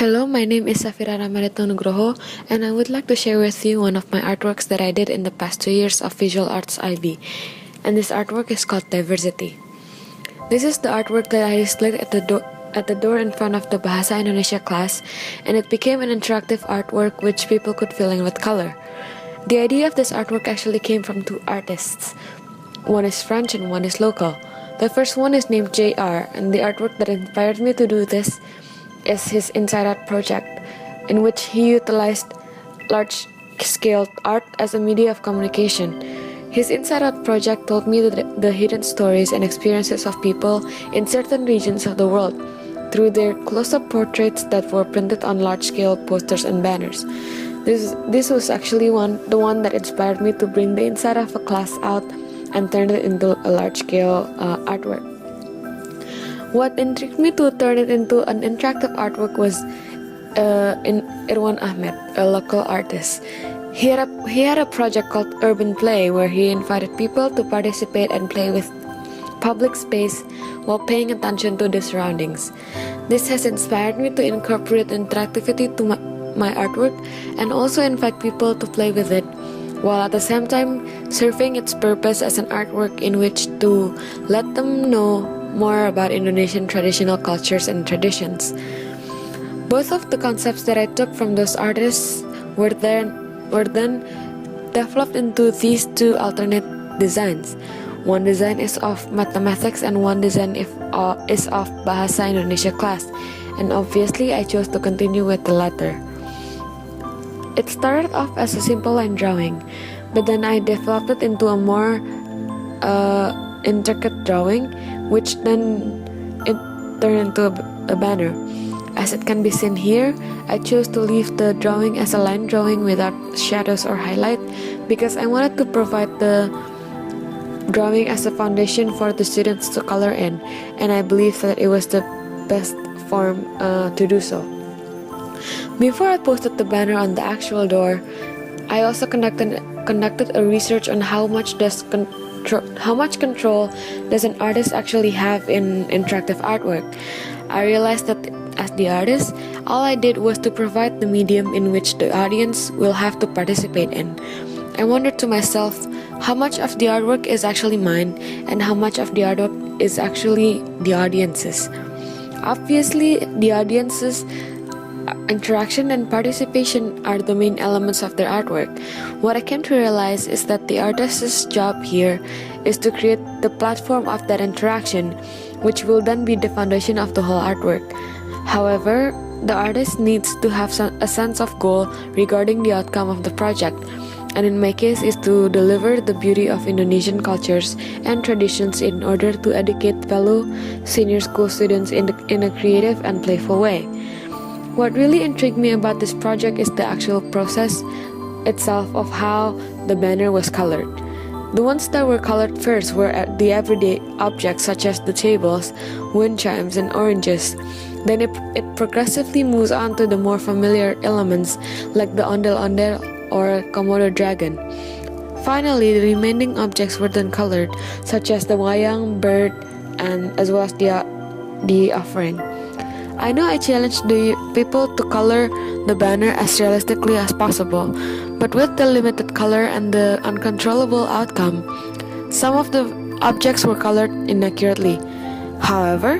Hello, my name is Safira Ramadita Nugroho, and I would like to share with you one of my artworks that I did in the past 2 years of Visual Arts IB. And this artwork is called Diversity. This is the artwork that I displayed at the door in front of the Bahasa Indonesia class, and it became an interactive artwork which people could fill in with color. The idea of this artwork actually came from two artists. One is French and one is local. The first one is named JR, and the artwork that inspired me to do this is his Inside Out project, in which he utilized large-scale art as a media of communication. His Inside Out project told me the hidden stories and experiences of people in certain regions of the world through their close-up portraits that were printed on large-scale posters and banners. This was actually the one that inspired me to bring the inside of a class out and turn it into a large-scale artwork. What intrigued me to turn it into an interactive artwork was in Irwan Ahmed, a local artist. He had a project called Urban Play, where he invited people to participate and play with public space while paying attention to the surroundings. This has inspired me to incorporate interactivity to my artwork and also invite people to play with it, while at the same time serving its purpose as an artwork in which to let them know more about Indonesian traditional cultures and traditions. Both of the concepts that I took from those artists were then developed into these two alternate designs. One design is of mathematics and one design is of Bahasa Indonesia class, and obviously I chose to continue with the latter. It started off as a simple line drawing, but then I developed it into a more intricate drawing, which then it turned into a banner. As it can be seen here, I chose to leave the drawing as a line drawing without shadows or highlight because I wanted to provide the drawing as a foundation for the students to color in, and I believe that it was the best form to do so. Before I posted the banner on the actual door, I also conducted a research on how much control does an artist actually have in interactive artwork. I realized that as the artist, all I did was to provide the medium in which the audience will have to participate in. I wondered to myself how much of the artwork is actually mine and how much of the artwork is actually the audience's. Obviously, the audience's interaction and participation are the main elements of their artwork. What I came to realize is that the artist's job here is to create the platform of that interaction, which will then be the foundation of the whole artwork. However, the artist needs to have a sense of goal regarding the outcome of the project, and in my case is to deliver the beauty of Indonesian cultures and traditions in order to educate fellow senior school students in a creative and playful way. What really intrigued me about this project is the actual process itself of how the banner was colored. The ones that were colored first were the everyday objects such as the tables, wind chimes, and oranges. Then it progressively moves on to the more familiar elements like the ondel-ondel or Komodo dragon. Finally, the remaining objects were then colored, such as the wayang, bird, and as well as the offering. I know I challenged the people to color the banner as realistically as possible, but with the limited color and the uncontrollable outcome, some of the objects were colored inaccurately. However,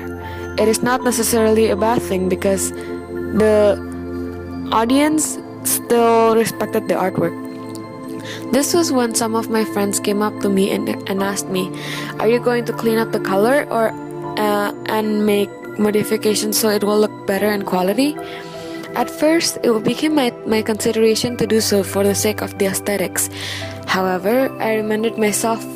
it is not necessarily a bad thing because the audience still respected the artwork. This was when some of my friends came up to me and asked me, "Are you going to clean up the color or and make modifications so it will look better in quality?" At first, it became my consideration to do so for the sake of the aesthetics. However, I reminded myself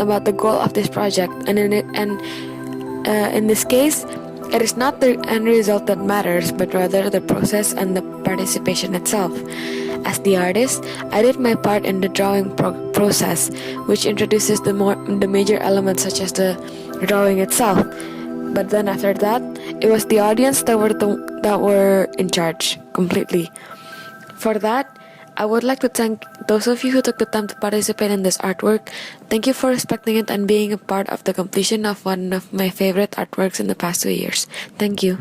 about the goal of this project, and in this case, it is not the end result that matters, but rather the process and the participation itself. As the artist, I did my part in the drawing process, which introduces the major elements such as the drawing itself. But then after that, it was the audience that were in charge completely. For that, I would like to thank those of you who took the time to participate in this artwork. Thank you for respecting it and being a part of the completion of one of my favorite artworks in the past 2 years. Thank you.